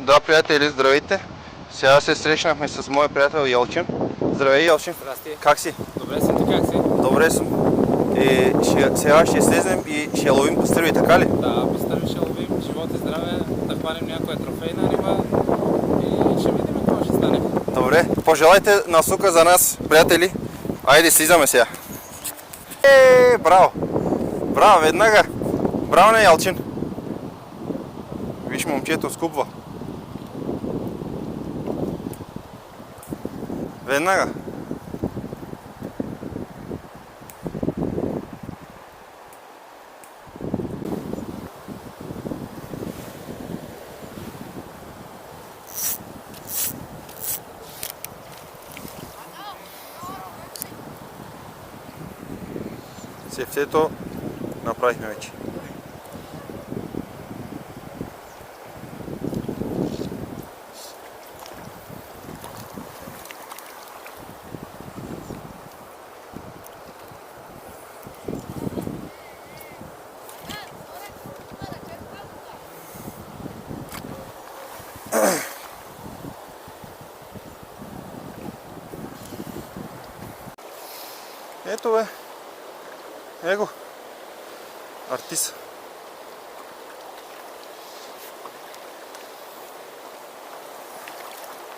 Да, приятели, здравейте! Сега се срещнахме с моя приятел Елчин. Здравей, Елчин! Здрасти! Как си? Добре съм, ти как си? Добре съм. Сега ще слезнем и ще ловим пастърви, така ли? Да, пастърви ще ловим, живот и здраве, да хванем някоя трофейна риба и ще видим какво ще стане. Добре, пожелайте насука за нас, приятели. Айде, слизаме сега. Браво! Браво, веднага! Браво, не, Елчин! Виж, момчето скупва. Веднага. Сефтето направихме вече. Ето бе. Его. Артиса.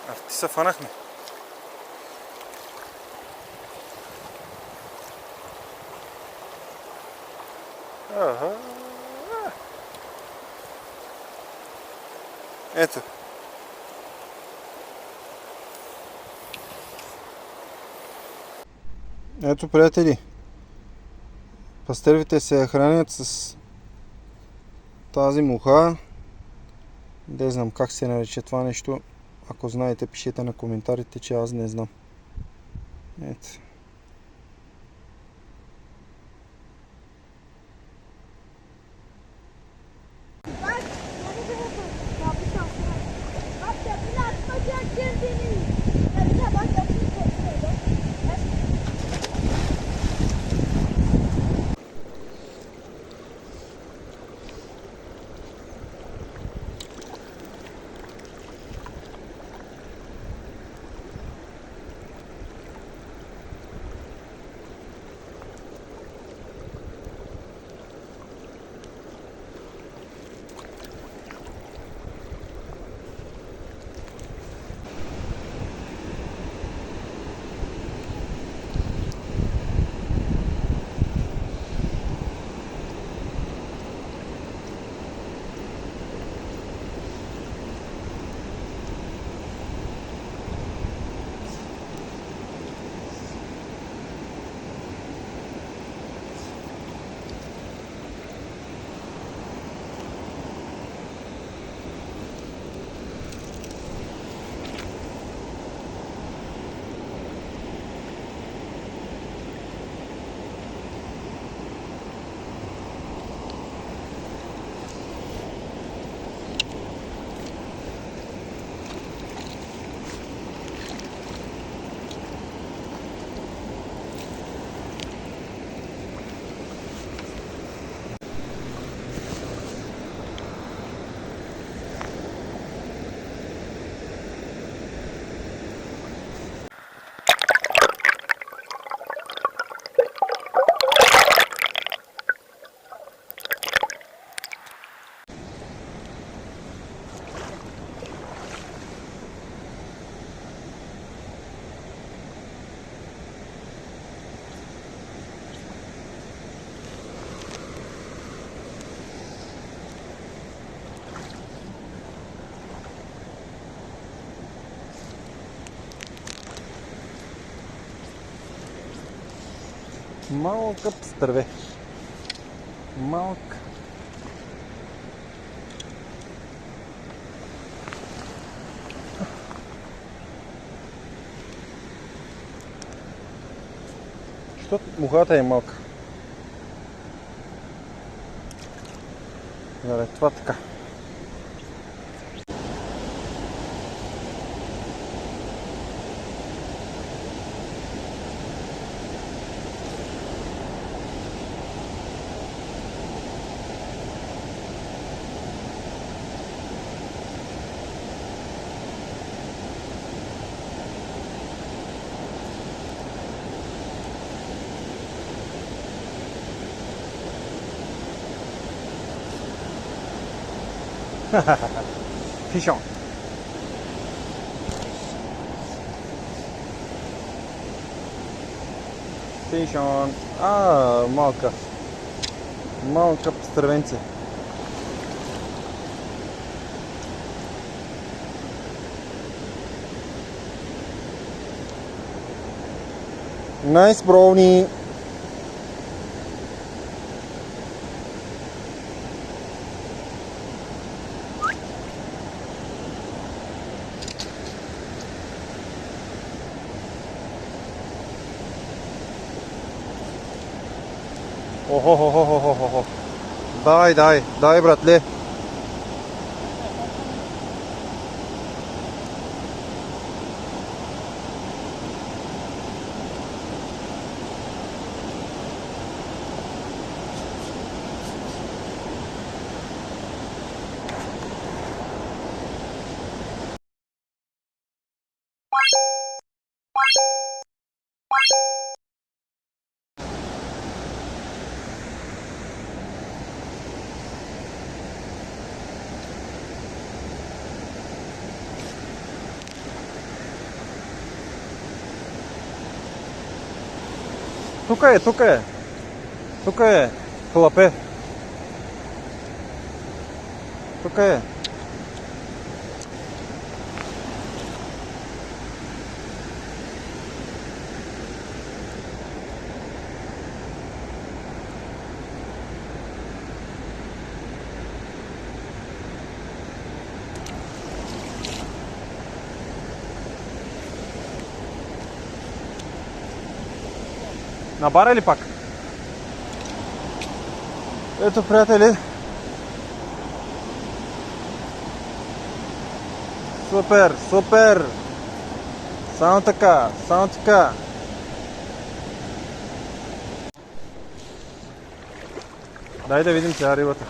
Артиса фанахме. Ага. Ето. Ето, приятели. Пастървите се хранят с тази муха. Не знам как се нарича това нещо. Ако знаете, пишете на коментарите, че аз не знам. Ето. Малка пастърве. Малка. Защото мухата е малка. Заради това така. Fish on. Fish on. Малка. Малка пестървенце. Nice brownie. Охо. Дай, братле. Тук е, хлапе. Тук е. Набара ли пак? Ето, приятели. Супер! Само така. Дай да видим сега рибата.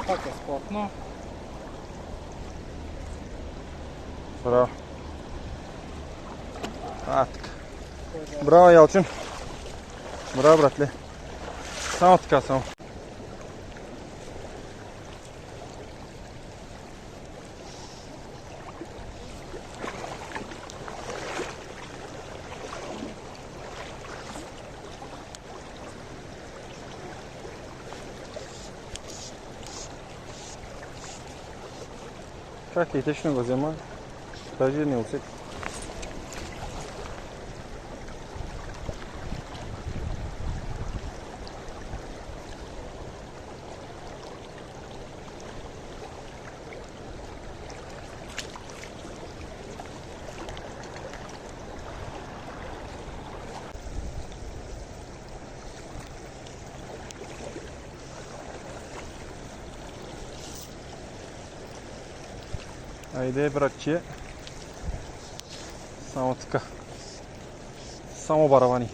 Пак е спортно. Браво. Така. Браво, Ялчин. Браво, братле. Само така. Чакай, те ще не го взема. Даже не усети. Айде, братче. Само така. Само баравани.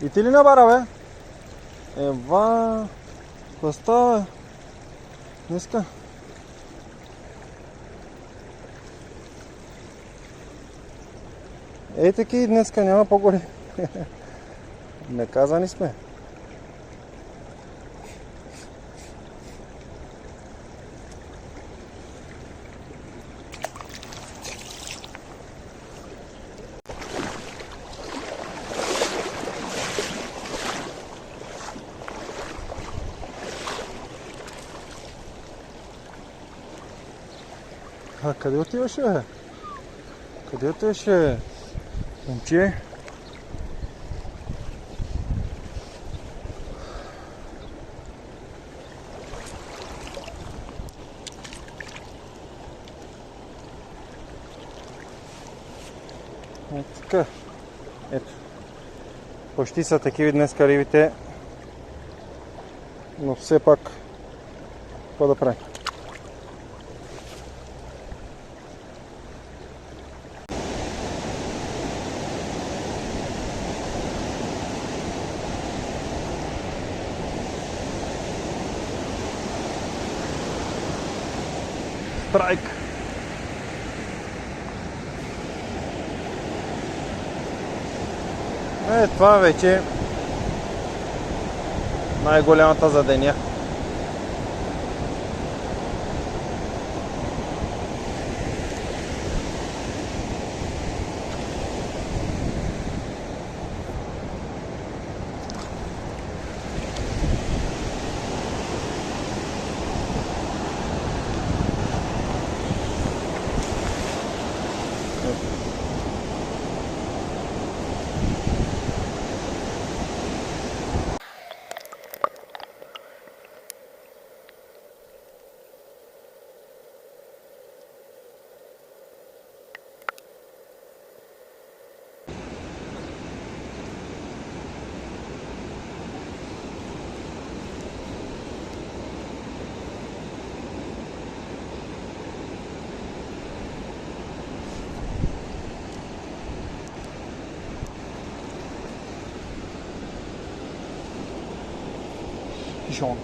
И ти ли набара, бе? Ева, какво става, бе? Днеска? Ей таки, днеска няма по-горе. Наказани сме. А къде отиваше, бе? Къде отиваше, момче? Ето така. Ето. Почти са такива днес рибите. Но все пак, какво да правим? страйк. Това вече е най-голямата за деня. Пишон.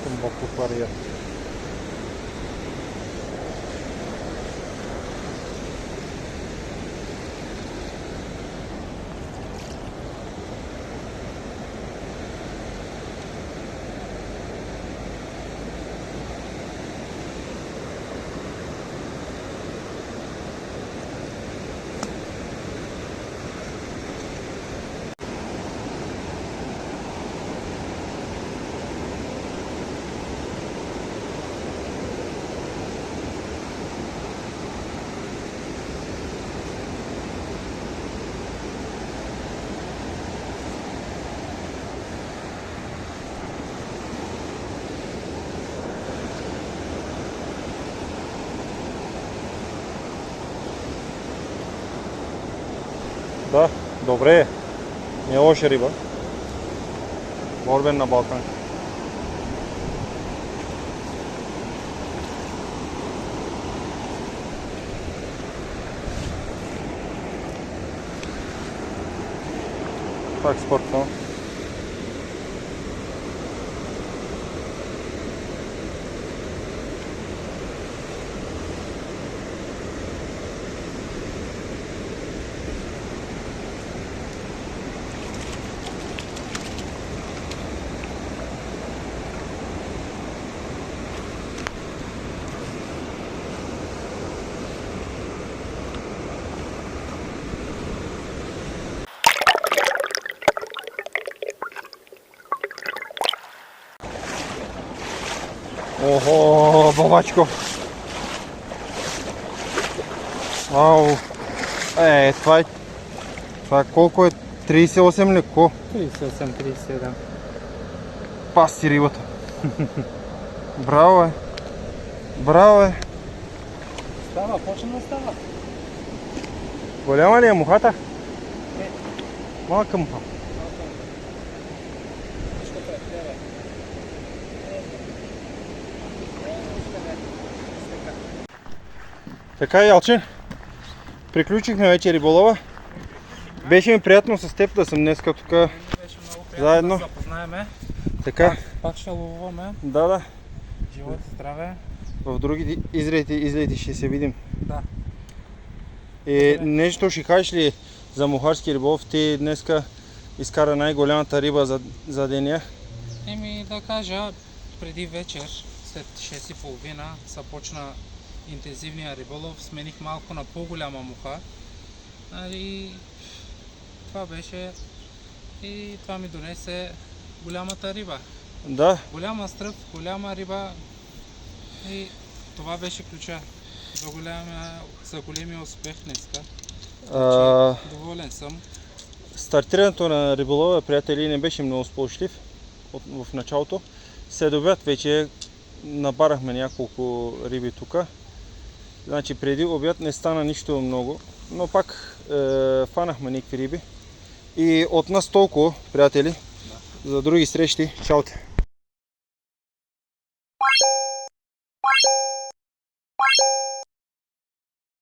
Тумбаку пария. Да, добре е. Не е лоша риба. Борбен на Балкан. Пак спортно. Ого, бабачко. Вау. Това колко е? 38 леко. 38-37. Пасти рибата. Браво е. Браво е. Става, почна да става. Голяма ли е мухата? Малка муха. Така, Ялче, приключихме вече риболова. Беше ми приятно с теб да съм днес тук Беше много приятно заедно. да запознаеме. Така, Пак ще ловуваме. да. Живот и здраве. В другите излети ще се видим. Да. Нещо ще кажеш ли за мухарски риболов? Ти днеска изкара най-голямата риба за деня. Да кажа, преди вечер, след 6:30, започна интензивния риболов. Смених малко на по-голяма муха. И това беше. И това ми донесе голямата риба. Да. Голяма стръв, голяма риба. И Това беше ключа за големия успех днеска. А, Доволен съм. Стартирането на риболова, приятели, не беше много сполучлив в началото. След обяд вече набарахме няколко риби тук. Значи преди обяд не стана нищо много, но пак фанахме някакви риби. И от нас толкова, приятели. За други срещи, чао!